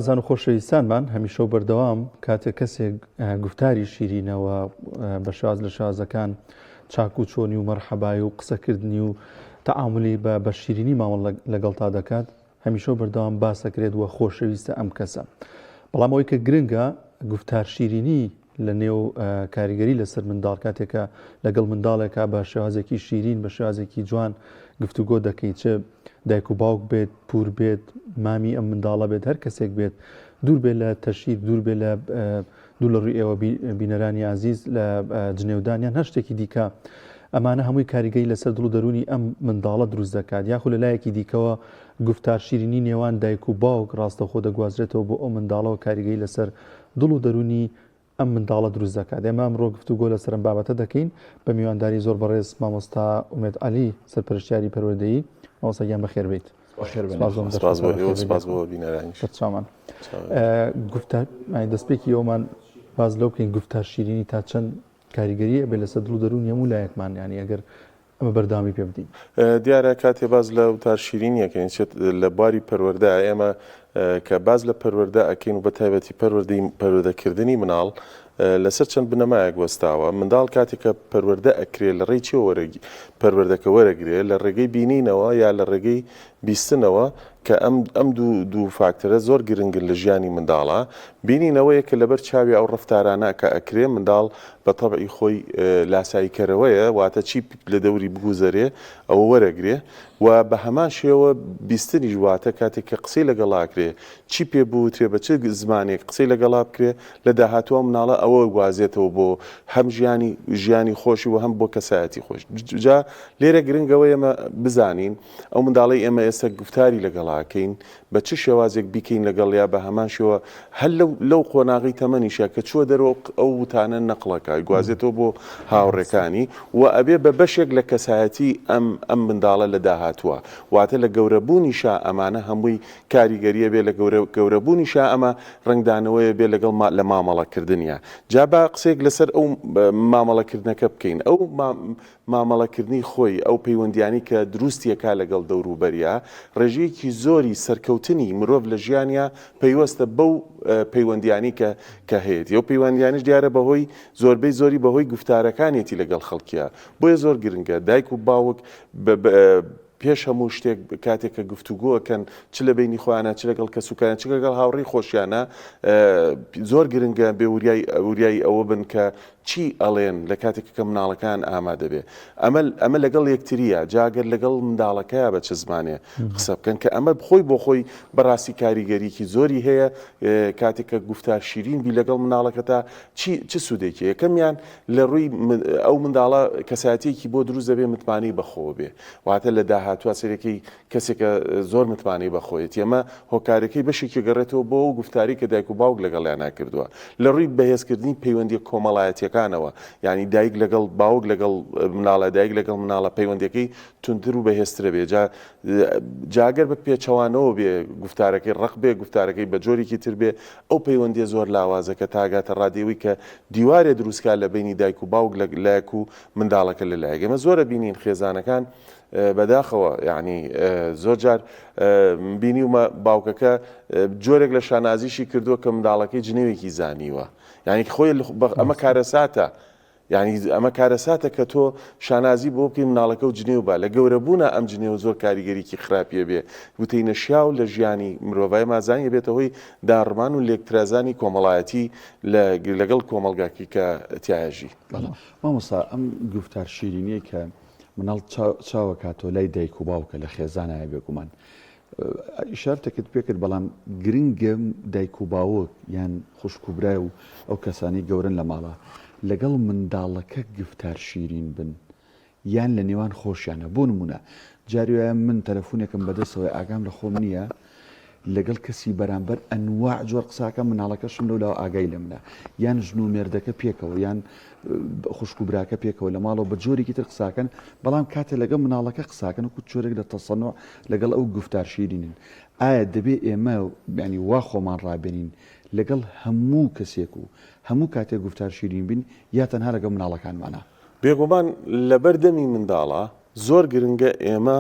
بازان و خۆشەویستانمان هەمیشە و بەردەوام کاتێک کەسێک گفتاری شیرینەوە بە شاز لە شازەکان چاک و چۆنی و مەرحەبای و قسەکردنی و تەعاملی بە شیرینی ماوەڵ لەگەڵ تا دەکات هەمیشە بەردەوام باسەکرێت وە خۆشەویستە ئەم کەسە. بەڵام ئەوەی کە گرنگە گفتار شیرینی لە نێو کاریگەری لەسەر منداڵ کاتێکە لەگەڵ منداڵێکە بە شێوازێکی شیرین بە شێوازێکی جوان گفتوگۆ دەکەیت چه دایک و باوک بێت پور بێت مامی ئەم منداڵە بێت هەر کەسێک بێت دوور بێت لە تەشیر دوور بێت لە دوو لە ڕووی ئێوە بینەرانی عزیز لە جنێودانیان هەر شتێکی دیکە ئەمانە هەمووی کاریگەری لەسەر دڵ و دەرونی ئەم منداڵە دروست دەکات یاخو لە لایەکی دیکەوە گفتار شیرینی نێوان دایک و باوک ڕاستەخۆ دەگوازرێتەوە بۆ ئەو منداڵەوە کاریگەری لەسەر دڵ و دەرونی ئەم منداڵە دروست دەکات. ئێمە ئەمڕۆ گفتوگۆ لەسەر ئەم بابەتە دەکەین بە میوانداری زۆر بەڕێز مامۆستا ئومێد عەلی سەرپەرشتیاری پەروەردەیی. مامۆستا گیان بەخێر بیت. سپاس بۆ بینەرانیش. چامان دەستپێکی ئەومان باز لەو بکەین گفتار شیرینی تا چەند کاریگەریە بێ لەسەر دڵ و دەرون هەموو لایەکمان یانی ئەگەر ئەمە بەردامی پێ بدەین. دیارە کاتێ باز لە وتار شیرینیەکەین لە باری پەروەردە ئێمە کە باز لە پەروەردە ئەکەین و بە تایبەتی پەروەردەکردنی مناڵ لەسەر چەند بنەمایەک وەستاوە. منداڵ کاتێککە پەروەردە ئەکرێت لە ڕێی چی پەروەردەکە وەرەگرێت لە ڕێگەی بینینەوە یا لە ڕێگەی بیستنەوە کە ئەم دوو فاکتەرە زۆر گرنگن لە ژیانی منداڵە. بینینەوەیە کە لەبەر چاوی ئەو ڕەفتارانە کە ئەکرێ منداڵ بە تەبعی خۆی لاساییکەرەوەیە واتە چی لە دەوری بگوزەرێ ئەوە وەرەگرێ و بە هەمان شێوە بیستنی ژواتە کاتێک کە قسەی لەگەڵاکرێ چی پێ بوترێ بە چ زمانێک قسەی لەگەڵا بکرێ لە داهاتوە مناڵە ئەوە گوازێتەوە بۆ هەم ژیانی خۆشی و هەم بۆ کەسایەتی خۆش. جا لێرە گرنگەوە ئێمە بزانین ئەو منداڵی ئێمە ئێستا گفتاری لەگەڵاکەین بە چ شێوازێک بیکەین لەگەڵ یا بە هەمان شێوە هەر لەو قۆناغی تەمەنیشە کە چوە دەرەوە ئەو وتانە نەقڵەکە گوازێتەوە بۆ هاوڕێکانی و ئەبێ بە بەشێک لە کەسایەتی ئەم منداڵە لە داهاتوە واتە لە گەورەبوونیشا ئەمانە هەمووی کاریگەریە بێ لە گەورەبوونیشا ئەمە ڕنگدانەوەیە بێ لەگەڵ لە مامەڵەکردنیە. جا با قسێک لەسەر ئەو مامەڵەکردنەکە بکەین ئەو مامەڵەکردنی خۆی ئەو پەیوەندیانی کە دروستیەکە لەگەڵ دەوروبەریە ڕێژەیەکی زۆری سەرکەوتنی مرۆڤ لە ژیانیا پەیوەستە بەو پەیوەندیانی کە هەیەی ئەو پەیوەندیانش دیارە بەهۆی زۆربەی زۆری بەهۆی گفتارەکانێتی لەگەڵ خەڵکیە بۆیە زۆر گرنگە دایک و باوک پێش هەموو شتێک کاتێککە گفتوگۆکەن چ لە بینی خۆیانە چ لەگەڵ کەسوکانە چ لەگەڵ هاوڕێی خۆشیانە زۆر گرنگە بێ وریای ئەوە بن کە چی ئەڵێن لە کاتێککە مناڵەکان ئامادە بێ ئەمە لەگەڵ یەکتریە جاگەر لەگەڵ منداڵەکەیە بە چ زمانێ قسە بکەن کە ئەمە خۆی بۆ خۆی بەڕاستی کاریگەریکی زۆری هەیە کاتێککە گفتار شیرین بی لەگەڵ مناڵەکەتا چ سوودێکی یەکەمیان لە ڕووی ئەو منداڵە کەسایەتێکی بۆ دروست دەبێ متمانەی بەخۆ بێ واتە لە داهاتوە سەرەکەی کەسێکە زۆر متمانەی بەخۆیەت ئێمە هۆکارەکەی بەشێکی گەڕێتەوە بۆ ئەو گفتاری کە دایک و باوک لەگەڵیان ناکردووە لە ڕووی بەهێزکردنی پەیوەندی کۆمەڵایەتیەکانەوە یعنی دایک لەگەڵ باوک لەگەڵ مناڵە دایک لەگەڵ مناڵە پەیوەندەکەی تونتر و بەهێزترە بێ جاگەر بە پێچەوانەوە بێ گفتارەکەی ڕق بێ گفتارەکەی بە جۆرێکی تر بێ ئەو پەیوەندی زۆر لاوازەکە تاگاتە ڕادێوی کە دیوارێ دروستکە لە بینی دایک و باوک لایەک و منداڵەکە لەلایەک. ئێمە زۆرە بینین خێزانەکان بەداخەوە یعنی زۆر جار بینی ومە باوکەکە جۆرێک لە شانازیشی کردووە کە منداڵەکەی جنێوێکی زانیوە یعنی خۆی ئەمە کارەساتە یعنی ئەمە کارەساتە کە تۆ شانازی بۆ بکەی مناڵەکە و جنێو بە لە گەورەبوونە ئەم جنێو زۆر کاریگەریکی خراپیە بێ وتەینە شیاو لە ژیانی مرۆڤای مازانی بێتە هۆی داڕمان و لێکترازانی کۆمەڵایەتی لەگەڵ کۆمەلگاکی کە تیاژی. مامۆستا ئەم گفتار شیرینیە کە مناڵ چاوە کاتۆ لای دایک و باوکە لە خێزانایە بێگومان ئیشارتێکت پێکرد بەڵام گرنگە دایک و باوک یان خوشک و برای و ئەو کەسانی گەورن لە ماڵە لەگەڵ منداڵەکە گفتار شیرین بن یان لە نێوان خۆشیانە بۆ نمونە جاریە من تەلەفۆنێکم بەدەستەوەی ئاگام لە خۆم نییە لەگەڵ کەسی بەرامبەر ئەنواع جۆر قساکە مناڵەکەشم لەولا ئاگای لە منە یان ژن و مێردەکە پێکەوە یان خوشک و براکە پێکەوە لە ماڵەوە بە جۆرێکی تر قساکەن بەڵام کاتێ لەگەڵ مناڵەکە قساکەن وکو جۆرێک لە تەسەنوع لەگەڵ ئەو گفتار شیرینن ئایا دەبێ ئێمە ینی وا خۆمان ڕابێنین لەگەڵ هەموو کەسێک و هەموو کاتێک گفتار شیرین بین یا تەنها لەگەڵ مناڵەکانمانە؟ بێگومان لە بەردەمی منداڵە زۆر گرنگە ئێمە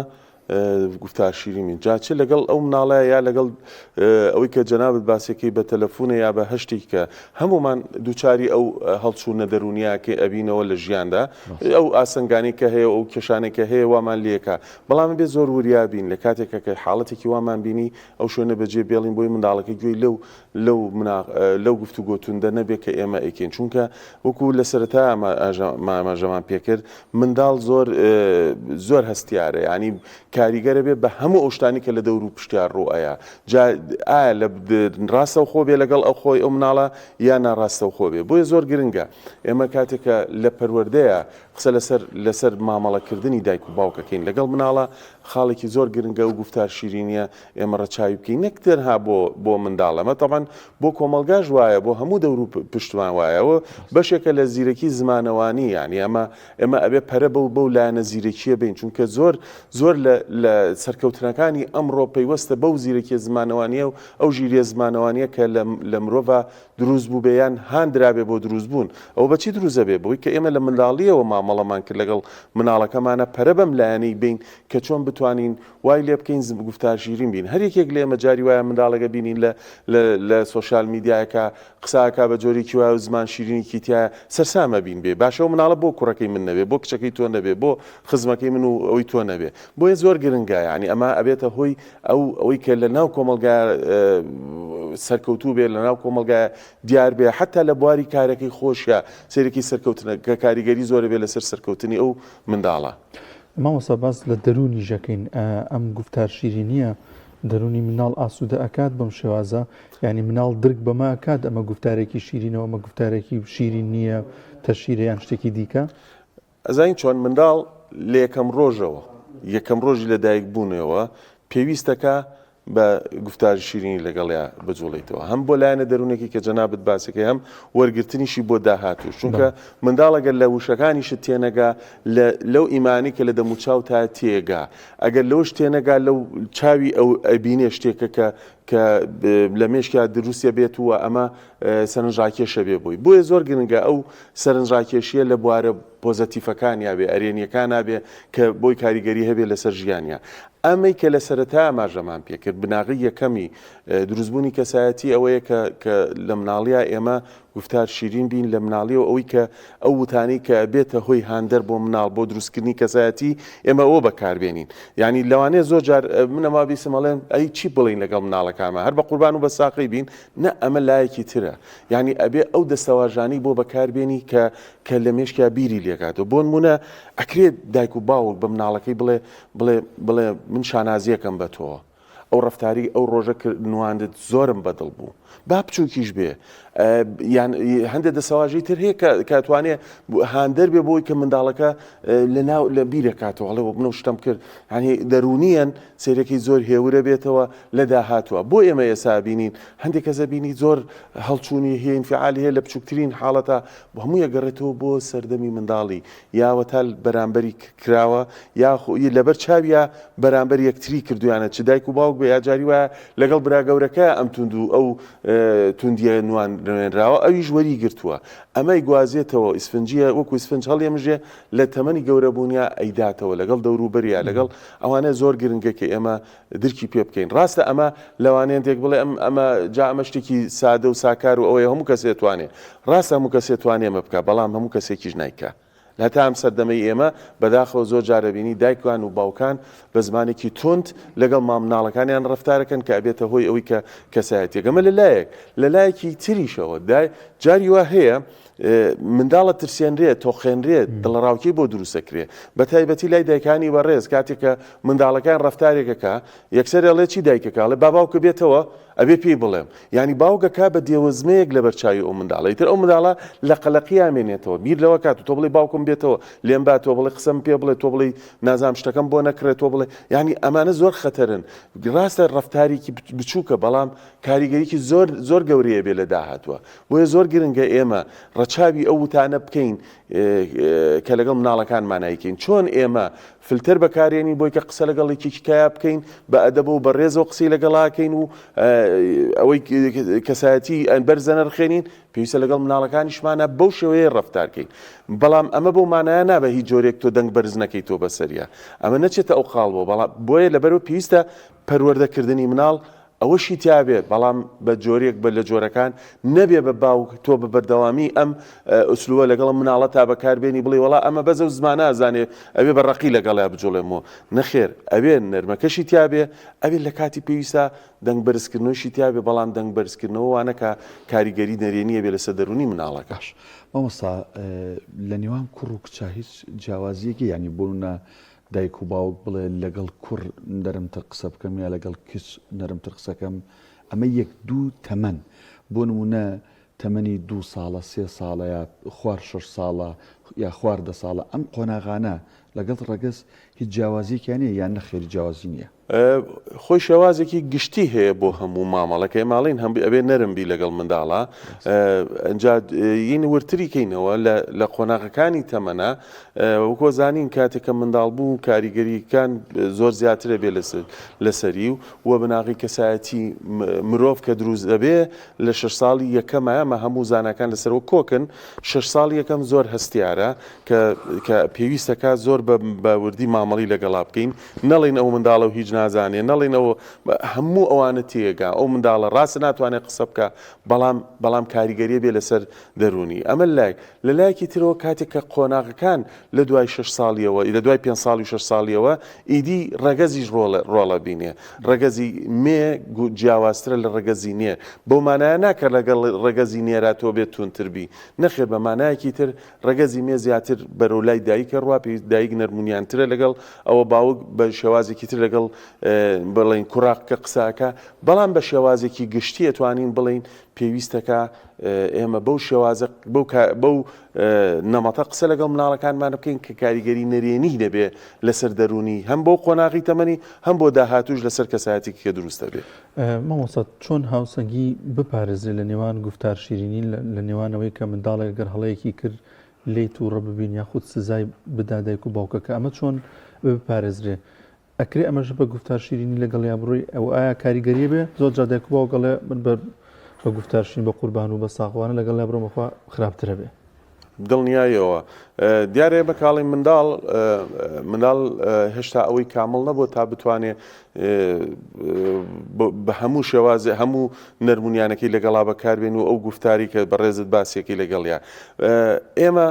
گفتار شیرین بین جا چ لەگەڵ ئەو مناڵەیە یا لەگەڵ ئەوەی کە جەنابەت باسێکی بە تەلەفۆنە یا بە هەشتێک کە هەمومان دووچاری ئەو هەڵچوونە دەرونیاکە ئەبینەوە لە ژیاندا ئەو ئاسنگانی کە هەیە ئەو کێشانێکە هەیە وامان لێکە بەڵام بێ زۆر وریابین لە کاتێکە کە حاڵەتێکی وامان بینی ئەو شوێنە بەجێ بێڵین بۆی منداڵەکە گوێی لەو گفتوگۆتوندە نەبێت کە ئێمە ئەیکەین چونکە وەکو لە سەرەتا ئاماژەمان پێکرد منداڵ زۆر هەستیارە ینی کاریگەرە بێ بە هەموو ئەو شتانی کە لە دەور و پشتیان ڕۆئەیە ئایا لە ڕاستە و خۆ بێ لەگەڵ ئەو خۆی ئەو مناڵە یا ناڕاستە و خۆ بێ بۆیە زۆر گرنگە ئێمە کاتێکە لە پەروەردەیە قسە لەسەر مامەڵەکردنی دایک و باوکەکەین لەگەڵ مناڵە خاڵێکی زۆر گرنگە و گفتار شیرینیە ئێمە ڕەچاوی بکەین نەک تەنها بۆ منداڵەمە تەبەن بۆ کۆمەلگاش وایە بۆ هەموو دەور و پشتمان وایەوە بەشێکە لە زیرەکی زمانەوانی یعنی ئێمە ئەبێ پەرە بەو لایەنە زیرەکیە بین چونکە زۆر لە سەرکەوتنەکانی ئەمڕۆ پەیوەستە بەو زیرەکی زمانەوانیە و ئەو ژیریە زمانەوانیە کە لە مرۆڤ دروست بوو بێیان هاندرابێ بۆ دروست بوون ئەو بەچی دروزە بێ بۆی کە ئێمە لە منداڵیەوە مامەڵەمان کرد لەگەڵ مناڵەکەمانە پەرە بەم لایەنەی بین کە چۆن بتوانین وای لێ بکەین گفتار شیرین بین هەر یەکێک لێمە جاری وایە منداڵەکە بینین لە سۆشال میدیایەکە قساکە بە جۆرێکی وایە و زمان شیرینێکی تایە سەرسامە بین بێ باشەوە مناڵە بۆ کوڕەکەی من نەبێ بۆ کچەکەی تۆ نەبێ بۆ خزمەکەی من و ئەوی تۆ نەبێ بۆیە زۆر گرنگە ینی ئەمە ئەبێتە هۆی ئەوەی کە لە ناو کۆمەلگا سەرکەوتوو بێ لە ناو کۆمەلگا دیار بێ حتا لە بواری کارەکەی خۆشە سێرەکی سەرکەوتنە کە کاریگەری زۆرە بێ لەسەر سەرکەوتنی ئەو منداڵە مامۆستا باس لە دەرونی ژەکەین ئەم گفتار شیرینیە دەرونی مناڵ ئاسوودە ئەکات بەم شێوازە ینی مناڵ درک بەمە ئەکات ئەمە گفتارێکی شیرینەوە ئەمە گفتارێکی شیرین نییە تەشیرە یان شتێکی دیکە ئەزین چۆن منداڵ لە یەکەم ڕۆژەوە یەکەم ڕۆژی لە دایک بوونەوە پێویستەکە بە گفتاری شیرینی لەگەڵیا بجوڵیتەوە هەم بۆ لایەنە دەرونێکی کە جەنابەت باسەکەی هەم وەرگرتنیشی بۆ داهاتوو چونکە منداڵەگەر لە وشەکانیشت تێنەگا لەو ئیمانی کە لە دەموچاو تا تێگا ئەگەر لەوش تێنەگا لەو چاوی ئەو ئەبینێ شتێکە کە لە مێشکیا دروستە بێتوە ئەمە سەرنجڕاکێشە بێ بووی بۆیە زۆر گرنگە ئەو سەرنجڕاکێشیە لە بوارە پۆزەتیفەکانیا بێ ئەرێنیەکانە بێ کە بۆی کاریگەری هەبێ لەسەر ژیانیا ئەمەی کە لە سەرەتا ئاماژەمان پێکرد بناغی یەکەمی دروستبوونی کەسایەتی ئەوەیە کە لە مناڵیە ئێمە گفتار شیرین بین لە مناڵیەوە ئەوەی کە ئەو وتانی کە بێتە هۆی هاندەر بۆ مناڵ بۆ دروستکردنی کەسایەتی ئێمە ئەوە بەکاربێنین ینی لەوانەیە زۆر جار منەما بیسمەڵێن ئەی چی بڵین لەگەڵ مناڵەکانمە هەر بە قوربان و بە ساقی بین نە ئەمە لایەکی ترە ینی ئەبێ ئەو دەستەواژانی بۆ بەکاربێنی کە لە مێشکیا بیری لێکاتەوە بۆ نمونە ئەکرێت دایک و باوک بە مناڵەکەی بڵێ من شانازیەکەم بە تۆ ئەو ڕفتاری ئەو ڕۆژە نواندت زۆرم بەدڵ بوو با بچووکیش بێ یان هەندێک دەسەواژی تر هەیە کاتوانێت هاندەر بێ بۆی کە منداڵەکە لە بیرەکاتەوە هەڵێ منە شتم کرد هەنی دەرونیان سێرەکەی زۆر هێورە بێتەوە لە داهاتوە بۆ ئێمە ئێسا بینین هەندێک کەسە بینی زۆر هەڵچوونی هەیە ئینفعالی هەیە لە بچووکترین حاڵەتە هەموو یەگەڕێتەوە بۆ سەردەمی منداڵی یاوە تا بەرامبەری کراوە یا لەبەر چاویە بەرامبەر یەکتری کردویانە چ دایک و باوک بێ یا جاری وایە لەگەڵ براگەورەکە ئەم تونند و ئەو توندیە نوێنراوە ئەویش وەری گرتووە ئەمەی گوازێتەوە ئیسفنجیە وەکو ئیسفنج هەڵێمژێ لە تەمەنی گەورەبوونیا ئەیداتەوە لەگەڵ دەوروبەریە لەگەڵ ئەوانە زۆر گرنگە کە ئێمە درکی پێ بکەین ڕاستە ئەمە لەوانەیە تێک بڵێ ئەمە شتێکی سادە و ساکار و ئەوەیە هەموو کەسێتوانێ ڕاستە هەموو کەسێتوانێ ئەمە بکە بەڵام هەموو کەسێکیش نایکە لە تا ئەم سەردەمەی ئێمە بەداخەوە زۆر جارەبینی دایکوان و باوکان بە زمانێکی تند لەگەڵ مامناڵەکانیان ڕفتارەکەن کە ئەبێتە هۆی ئەوەی کە کەسایەتێک ئەمە لەلایەکی تریشەوە جاری وا هەیە منداڵە ترسێنرێت تۆخێنرێت دڵڕاوکی بۆ دروستەکرێ بە تایبەتی لای دایکانی بەڕێز کاتێککە منداڵەکان ڕفتارێکەکە یەکسەر ئەڵێ چی دایکەکە لە باوکە بێتەوە ئەبێ پێی بڵێم ینی باوکەکە بە دێوەزمەیەک لە بەرچاوی ئەو منداڵی تر ئەو منداڵە لە قەلەقی ئامێنێتەوە بیر لەوە کات و تۆ بڵێ باوکم بێتەوە لێم با تۆ بڵێ قسەم پێ بڵێ تۆ بڵێ نازام شتەکەم بۆ نەکرێت تۆ بڵێ ینی ئەمانە زۆر خەتەرن ڕاستە ڕفتارێکی بچووکە بەڵام کاریگەریکی زۆر گەورەیە بێ لە داهاتوە بۆیە زۆر گرنگە ئێمە ڕەچاوی ئەو وتانە بکەین کە لەگەڵ مناڵەکانمان نایکەین. چۆن ئێمە فلتر بەکارێنین بۆی کە قسە لەگەڵێکی کیا بکەین بە ئەدەب و بە ڕێزەوە قسەی لەگەڵاکەین و ئەوەی کەسایەتی بەرزە نەرخێنین، پێویستە لەگەڵ مناڵەکانیشمانە بەو شێوەیە ڕەفتارکەین. بەڵام ئەمە بەو مانایە نابە هیچ جۆرێک تۆ دەنگ بەرز نەکەی تۆ بەسەریە، ئەمە نەچێتە ئەو قاڵبەوە. بەڵام بۆیە لەبەرەوە پێویستە پەروەردەکردنی مناڵ ئەوەشی تیابێت، بەڵام بە جۆرێک بە لە جۆرەکان نەبێ بە باوک تۆ بە بەردەوامی ئەم ئوسلوبە لەگەڵ مناڵە تا بەکاربێنی بڵێ وڵا ئەمە بەزە و زمانە ئازانێ ئەوێ بە ڕقی لەگەڵا بجۆڵێمەوە. نەخێر، ئەوێ نەرمەکەشی تیابێ، ئەوێ لە کاتی پێویستە دەنگ بەرزکردنەوەشی تیابێ، بەڵام دەنگ بەرزکردنەوە وانەکە کاریگەری نەرێنیە بێ لەسەر دەرونی مناڵەکەش. مامۆستا لە نێوان کوڕ و کچە هیچ جیاوازیەکی ینی بۆنە دایک و باوک بڵێ لەگەڵ کوڕ نەرمتر قسە بکەم یا لەگەڵ کچ نەرمتر قسەکەم، ئەمە یەک دوو تەمەن بۆ نمونە تەمەنی 2 ساڵە 3 ساڵە یا خوار 6 ساڵە یا خوار 10 ساڵە ئەم قۆناغانە لەگەڵ ڕەگەز هیچ جیاوازیەکیانەیە یان نەخێری جیاوازی نییە؟ خۆی شێوازێکی گشتی هەیە بۆ هەموو مامەڵەکە ماڵین هەم ئەبێ نەرمبی لەگەڵ منداڵە ئەنجا ین ورتری کەینەوە لە قۆناغەکانی تەمەنە وەکۆ زانین کاتێککە منداڵ بوو کاریگەریەکان زۆر زیاترە بێ لەسەری و بناغی کەسایەتی مرۆڤ کە دروست دەبێ لە 6 ساڵی یەکەمە هەموو زانەکان لەسەرەوە کۆکن. 6 ساڵی یەکەم زۆر هەستیارە کە پێویستەکە زۆر بە وردی مامەڵی لەگەڵا بکەین، نەڵێن ئەو منداڵە و هیچ نازانێ، نەڵێنەوە هەموو ئەوانە تێگا ئەو منداڵە ڕاستە ناتوانێت قسە بکە، بەڵام کاریگەریە بێ لەسەر دەرونی. ئەمە لە لایەکی ترەوە کاتێک کە قۆناغەکان لە دوای 6 ساڵیەوە لە دوای 5 ساڵی و 6 ساڵیەوە ئیدی ڕەگەزیش ڕۆڵە بینێ، ڕەگەزی مێ جیاوازترە لە ڕەگەزی نێر. بەو مانایە ناکە لەگەڵ ڕەگەزی نێرا تۆ بێت تونتربی، نەخێر بە مانایەکی تر ڕەگەزی مێ زیاتر بەرەو لای دایکە ڕوا پێ دایک نەرمونیانترە لەگەڵ ئەوە باوک بە شێوازێکی تر لەگەڵ بڵین کوڕاق کە قساکە، بەڵام بە شێوازێکی گشتی ئەتوانین بڵین پێویستەکە ئێمە بەو شێوازە بەو نەمەتە قسە لەگەڵ مناڵەکانمان بکەین کە کاریگەری نەرێنی دەبێ لەسەر دەرونی هەم بۆ قۆناغی تەمەنی هەم بۆ داهاتوش لەسەر کەسایەتێکی کە دروستە بێ. مامۆستا چۆن هاوسەنگی بپارێزرێت لە نێوان گفتار شیرینی لە نێوانەوەی کە منداڵێک گەر هەڵەیەکی کرد لێیت و ڕە ببین یاخود سزای بدا دایک و باوکەکە، ئەمە چۆن بپارێزرێ؟ ئەکرێ ئەمەش بە گفتار شیرینی لەگەڵ یا بڕۆی ئەو ئایا کاریگەریە بێ؟ زۆر جا دایک و باوکەڵێ من بە گفتار شیرین بە قوربان و بە ساغوانە لەگەڵ یا بڕۆمەخوا خراپترە بێ. دڵنیایەوە دیارێ بەکاڵی منداڵ هێشتا ئەوەی کامل نەبوو تا بتوانێت بە هەموو شێوازێ هەموو نەرمونیانەکەی لەگەڵا بەکاربێن و ئەو گفتاری کە بەڕێزت باسیەکەی لەگەڵیا. ئێمە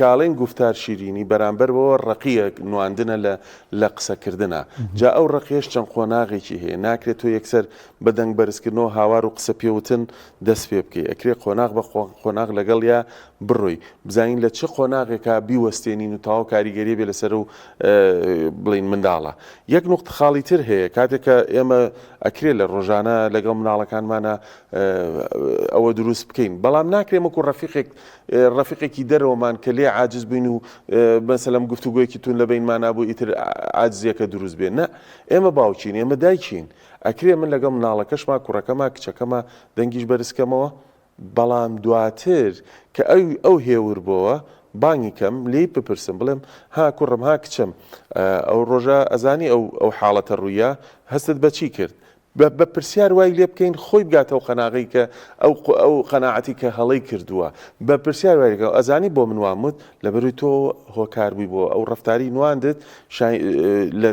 کاڵین گفتار شیرینی بەرامبەرەوە ڕقیە نواندنە لە قسەکردنە. جا ئەو ڕقیش چەند قۆناغێکی هەیە، ناکرێت تۆ یەکسەر بە دەنگ بەرزکردنەوە هاوار و قسە پێوتن دەست پێ بکەی، ئەکرێ قۆناغ بە قۆناغ لەگەڵ یا بڕۆی بزانین لە چه قۆناغێکا بیوەستێنین و تاو کاریگەری بێ لەسەر و بڵین منداڵە. یەک نوقتە خاڵی تر هەیە کاتێککە ئێمە ئەکرێت لە ڕۆژانە لەگەڵ مناڵەکانمانە ئەوە دروست بکەین، بەڵام ناکرێمەکو ڕەفیقێکی دەرەوەمان کە لێ عاجز بین و مەسەلەم گفتوگویەکی تون لە بینمانە بوو ئیتر عاجزیەکە دروست بێن. نە، ئێمە باوچین، ئێمە دایکین، ئەکرێ من لەگەڵ مناڵەکەشما کوڕەکەما کچەکەمە دەنگیش بەرزکەمەوە، بەڵام دواتر کە ئەو هێور بۆوە بانگی کەم لێی بپرسم بڵێم ها کوڕم ها کچەم ئەو ڕۆژە ئەزانی ئەو حاڵەتە ڕوویە هەستت بەچی کرد؟ بە پرسیار وای لێ بکەین خۆی بگاتەوە قەناغی کە ئەو قەناعەتی کە هەڵەی کردووە، بە پرسیار وایگە ئەزانی بۆ من وامت لەبەروی تۆ هۆکاربووی بۆ ئەو ڕەفتاری نواندت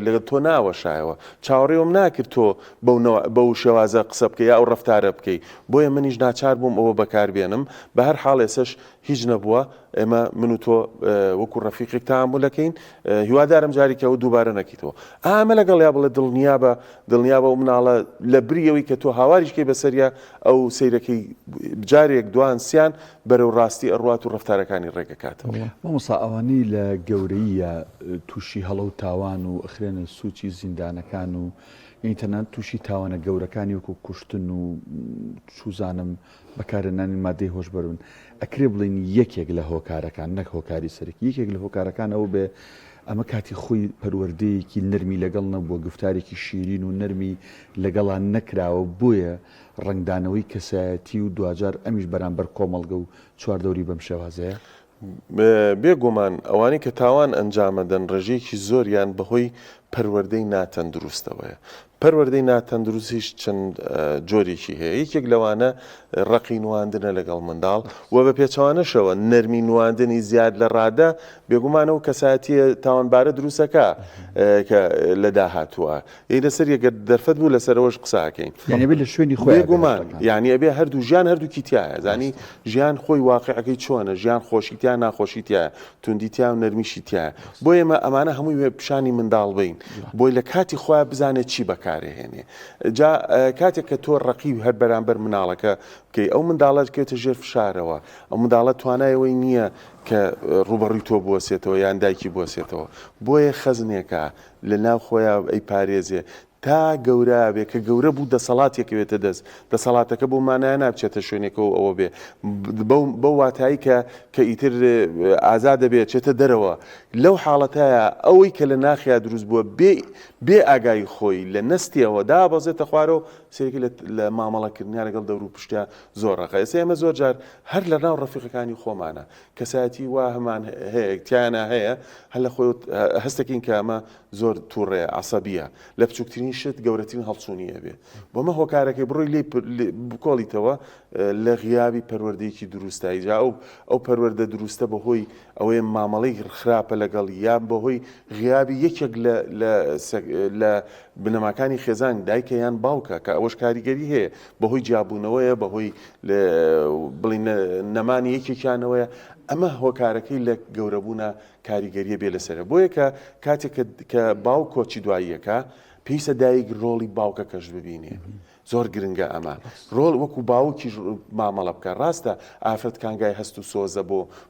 لەگەڵ تۆ ناوەشایەوە، چاوەڕێوەم ناکرد تۆ بەو شێوازە قسە بکەی یا ئەو ڕەفتارە بکەی، بۆیە منیش ناچار بووم ئەوە بەکاربێنم. بە هەر حاڵ ئێسش هیچ نەبووە، ئێمە من و تۆ وەکو ڕەفیقێک تامولەکەین، هیوادارم جارێکەوە دووبارە نەکەیتەوە. ئامە لەگەڵ یا بڵێ دڵنیابە و مناڵە لە بریەوەی کە تۆ هاواریشکەی بەسەریە ئەو سەیرەکەی جارێک دوان سیان بەرەو ڕاستی ئەڕوات و ڕەفتارەکانی ڕێگەکاتەوە. مامۆستا ئەوانەی لە گەورەیە تووشی هەڵە و تاوان و ئەخرێنە سوچی زیندانەکان و ئینتەرنەت تووشی تاوانە گەورەکانی وەکو کوشتن و چوزانم بەکارهێنانی مادەی هۆشبەر بن، ئەکرێ بڵین یەکێک لە هۆکارەکان نەک هۆکاری سەرەکی، یەکێک لە هۆکارەکان ئەو بێ ئەمە کاتی خۆی پەروەردەیەکی نەرمی لەگەڵ نەبووە، گفتارێکی شیرین و نەرمی لەگەڵان نەکراوە، بۆیە ڕنگدانەوەی کەسایەتی و دوجار ئەمیش بەرامبەر کۆمەڵگە و چواردەوری بەم شێوازەیە. بێگومان ئەوانی کە تاوان ئەنجامەدەن ڕێژەیەکی زۆریان بەهۆی پەروەردەی ناتەندروستەوەیە. پەروەردەی ناتەندروستیش چەند جۆرێکی هەیە. یەکێک لەوانە ڕقی نواندنە لەگەڵ منداڵ و بە پێچەوانەشەوە نەرمی نواندنی زیاد لە ڕادە بێگومانەوە کەسایەتی تاوانبارە دروستەکە کە لە داهاتووە. ئەی لەسەر یەگەر دەرفەت بوو لەسەرەوەش قساکەین. یعنی بێت لە شوێنی خۆی بێگومان یعنی ئەبێ هەردوو ژیان هەردووکی تایە، زانی ژیان خۆی واقعەکەی چۆنە، ژیان خۆشیتیان ناخۆشیتیایە، توندیتیان و نەرمیشیتیایە. بۆ ئێمە ئەمانە هەمووی پیشانی منداڵ بین بۆی لە کاتی خۆیان بزانێت چی بەکارهێنێ. جا کاتێک کە تۆ ڕقی هەر بەرامبەر مناڵەکە بکەی ئەو منداڵە کێتە ژێر فشارەوە، ئەو منداڵە توانایەوەی نییە کە ڕوبەڕووی تۆ بوەسێتەوە یان دایکی بوەسێتەوە. بۆیە خەزنێکە لە ناو خۆیان ئەی پارێزێ تا گەورە بێ کە گەورە بوو دەسەڵاتێکەوێتە دەست، دەسەڵاتەکە بۆ مانایە نابچێتە شوێنێکەوە ئەوە بێ بەو واتایی کە ئیتر ئازاد دەبێت چێتە دەرەوە. لەو حاڵەتایە ئەوەی کە لە ناخیا دروست بووە بێ ئاگای خۆی لە نستیەوە دابەزێتە خوارەوە سێرەکی لە مامەڵەکردنیان لەگەڵ دەور و پشتیا زۆر ڕقە. ئێستا ئێمە زۆر جار هەر لە ناو ڕەفیقەکانی خۆمانە کەسایەتی وا هەمان هەیە تیانە هەیە هەر لە خۆی هەستێکین کە ئەمە زۆر تووڕێ عەسەبیە لە بچووکترین شت گەورەترین هەڵچوونیە بێ. بۆمە هۆکارەکەی بڕۆی لێ بکۆڵیتەوە لە غیابی پەروەردەیەکی دروستایی. جا ئەو پەروەردە دروستە بەهۆی ئەوەیە مامەڵەی خراپە لەگەڵ یان بەهۆی غیابی یەکێک لە بنەماکانی خێزان دایکە یان باوکە کە ئەوەش کاریگەری هەیە بەهۆی جیابوونەوەیە بەهۆی بڵین نەمانی یەکێکیانەوەیە. ئەمە هۆکارەکەی لە گەورەبوونە کاریگەریە بێ لەسەرە. بۆیە کە کاتێک کە باو کۆچی دواییەکە پێویستە دایک ڕۆڵی باوکەکەش ببینێ. زۆر گرنگە ئەمە ڕۆڵ وەکو باوکی مامەڵە بکە. ڕاستە ئافرەت کانگای هەست و سۆزە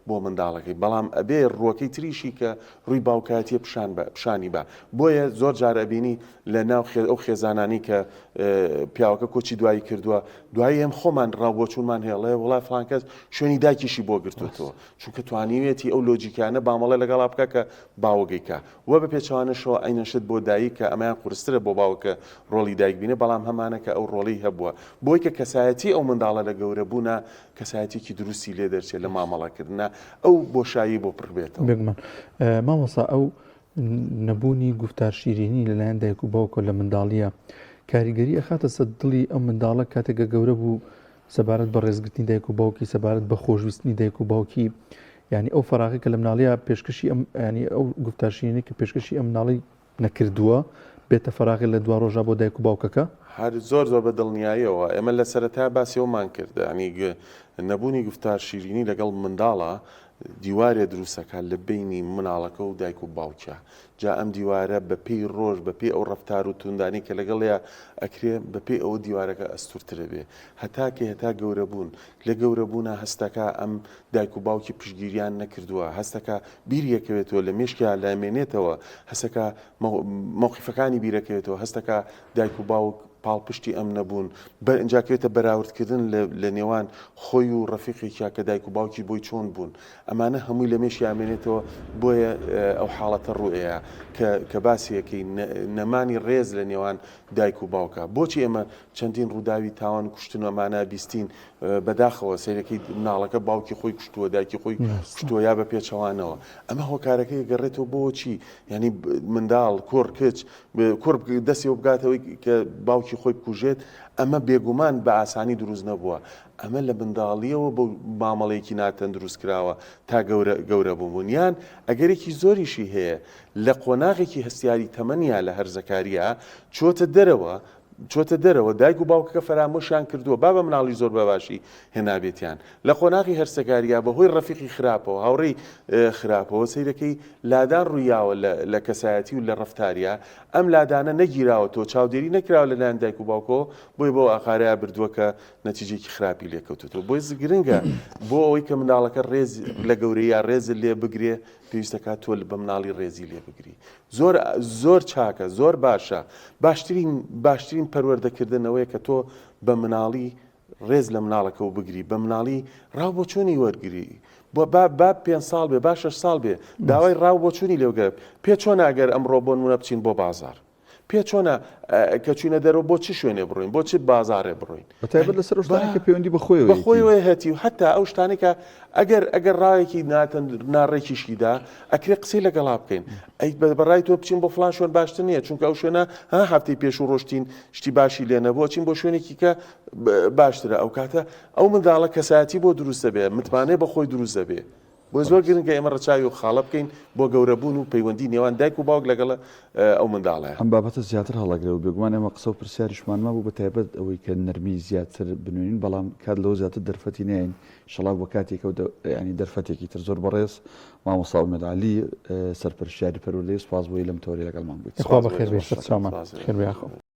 بۆ منداڵەکەی، بەڵام ئەبێ ڕووەکەی تریشی کە ڕووی باوکاتیە پیشانی بە. بۆیە زۆر جار ئەبینی لە ناو ئەو خێزانانی کە پیاوەکە کۆچی دوایی کردووە دوایی ئەم خۆمان ڕاوبۆچوونمان هێڵێ وڵای فڵان کەس شوێنی دایکیشی بۆ گرتوێتەوە چونکە توانیوێتی ئەو لۆجیکانە بامەڵە لەگەڵا بکە کە باوەگەیکە. وە بە پێچەوانەشەوە ئەینەشت بۆ دایک کە ئەمەیان قورسترە بۆ باوکە ڕۆڵی دایک بینێ، بەڵام هەمانەکە ئەو ڕۆڵی هەبووە. بۆی کە کەسایەتی ئەو منداڵە لە گەورە بوونە کەسایەتێکی دروستی لێ دەرچێت لە مامەڵەکردنە ئەو بۆشایی بۆ پڕ بێتەوە. بێگومان مامۆستا ئەو نەبوونی گفتار شیرینی لەلایەن دایک و باوکە لە منداڵیە کاریگەری ئەخاتە سەر دڵی ئەو منداڵە کاتێکە گەورە بوو سەبارەت بە ڕێزگرتنی دایک و باوکی، سەبارەت بە خۆشویستنی دایک و باوکی، ینی ئەو فەراغی کە لە مناڵیە پێشکەشی ینی ئەو گفتار شیرینی کە پێشکەشی ئەم مناڵی نەکردووە بێتە فەراغی لە دوا ڕۆژە بۆ دایک و باوکەکە. هەر زۆر بە دڵنیاییەوە ئێمە لە سەرەتا باسیەوەمان کرد. ینی نەبوونی گفتار شیرینی لەگەڵ منداڵە دیوارێ دروستەکە لە بینی مناڵەکە و دایک و باوکە. جا ئەم دیوارە بەپێی ڕۆژ بەپێی ئەو ڕەفتار و توندانی کە لەگەڵەیە ئەکرێ بەپێی ئەوە دیوارەکە ئەستورترە بێ هەتا گەورە بوون. لە گەورە بوونە هەستەکە ئەم دایک و باوکی پشتگیریان نەکردووە، هەستەکە بیریەکەوێتەوە لە مێشکیان لامێنێتەوە، هەستەکە مەوقیفەکانی بیرەکەوێتەوە، هەستەکە دایک و باوک پاڵپشتی ئەم نەبوون ئەنجاکەوێتە بەراوردکردن لە نێوان خۆی و ڕەفیقێکیا کە دایک و باوکی بۆی چۆن بوون. ئەمانە هەمووی لە مێشی ئامێنێتەوە. بۆیە ئەو حاڵەتە ڕوئەیە کە باسیەکەی نەمانی ڕێز لە نێوان دایک و باوکە. بۆچی ئێمە چەندین ڕووداوی تاوان کوشتن ئەمانە بیستین بەداخەوە سیرەکەی مناڵەکە باوکی خۆی کوشتووە دایکی خۆی کوشتووە یا بە پێچەوانەوە. ئەمە هۆکارەکەی گەڕێتەوە بۆچی ینی منداڵ کوڕ کچ کوڕ دەستی بگاتەوەی کە باوکی خۆی بکوژێت. ئەمە بێگومان بە ئاسانی دروست نەبووە. ئەمە لە منداڵیەوە بۆ مامەڵەیەکی ناتەن دروست کراوە تا گەورە بووبوونیان. ئەگەرێکی زۆریشی هەیە لە قۆناغێکی هەستیاری تەمەنیا لە هەرزەکاریە چۆتە دەرەوە دایک و باوکەکە فەرامۆشیان کردووە با بە مناڵی زۆر بەباشی هێنابێتیان لە قۆناغی هەرسەکاریە بەهۆی ڕەفیقی خراپەوە هاوڕێی خراپەوە سەیرەکەی لادان ڕوویاوە لە کەسایەتی و لە ڕەفتاریە. ئەم لادانە نەگیراوەتەوە چاودێری نەکراوە لەلایەن دایک و باوکەوە بۆی بۆ ئاخارەیە بردووە کە نەتیجێکی خراپی لێکەوتێتەوە. بۆی گرنگە بۆ ئەوەی کە مناڵەکە ڕێز لە گەورەیە ڕێز لێ بگرێ پێویستەکە تۆ بە مناڵی ڕێزی لێ بگری. زۆر چاکە زۆر باشە. باشترین پەروەردەکردنەوەی کە تۆ بە مناڵی ڕێز لە مناڵەکەەوە بگری بە مناڵی ڕاو بۆ چوونی وەرگری با 5 ساڵ بێ با 6 ساڵ بێ داوای ڕاو بۆ چوونی لێوگە پێ چۆن ئەگەر ئەمڕۆ بۆ نمونە بچین بۆ بازار پێ چۆنە کە چوینە دەرەوە بۆ چی شوێنێ بڕۆین بۆ چی بازارێ بڕۆین بەتایبەت لەسەر شتانێککە پەیوەندی بەخۆیەوەی هەتی و هەتا ئەو شتانێکە ئەگەر ڕایەکی ناڕێکیشیدا ئەکرێ قسەی لەگەڵا بکەین ئەی بەڕای تۆ بچین بۆ فلان شوێن باشتر نییە چونکە ئەو شوێنە هەفتەی پێش و ڕۆشتین شتی باشی لێنە بۆ چین بۆ شوێنێکی کە باشترە ئەو کاتە ئەو منداڵە کەسایەتی بۆ دروستە بێ متمانەی بەخۆی دروست دەبێ بۆ زۆر گرنگکە ئێمە ڕەچاوی و خاڵە بکەین بۆ گەورەبوون و پەیوەندی نێوان دایک و باوک لەگەڵ ئەو منداڵەیە ئەم بابەتە زیاتر هەڵەگرە و بێگومان ئێمە قسە و پرسیاریشمانما بوو بەتایبەت ئەوەی کە نەرمی زیاتر بنوێنین بەڵام کات لەوە زیاتر دەرفەتی نین شەڵا بۆ کاتێکە ینی دەرفەتێکی تر زۆر بەڕێز مامۆستا مەدعالی سەرپەرشتیاری پەروەردەی سوپاس بۆی لەم تۆری لەگەڵمان بوویت خوا بەخێر بێ.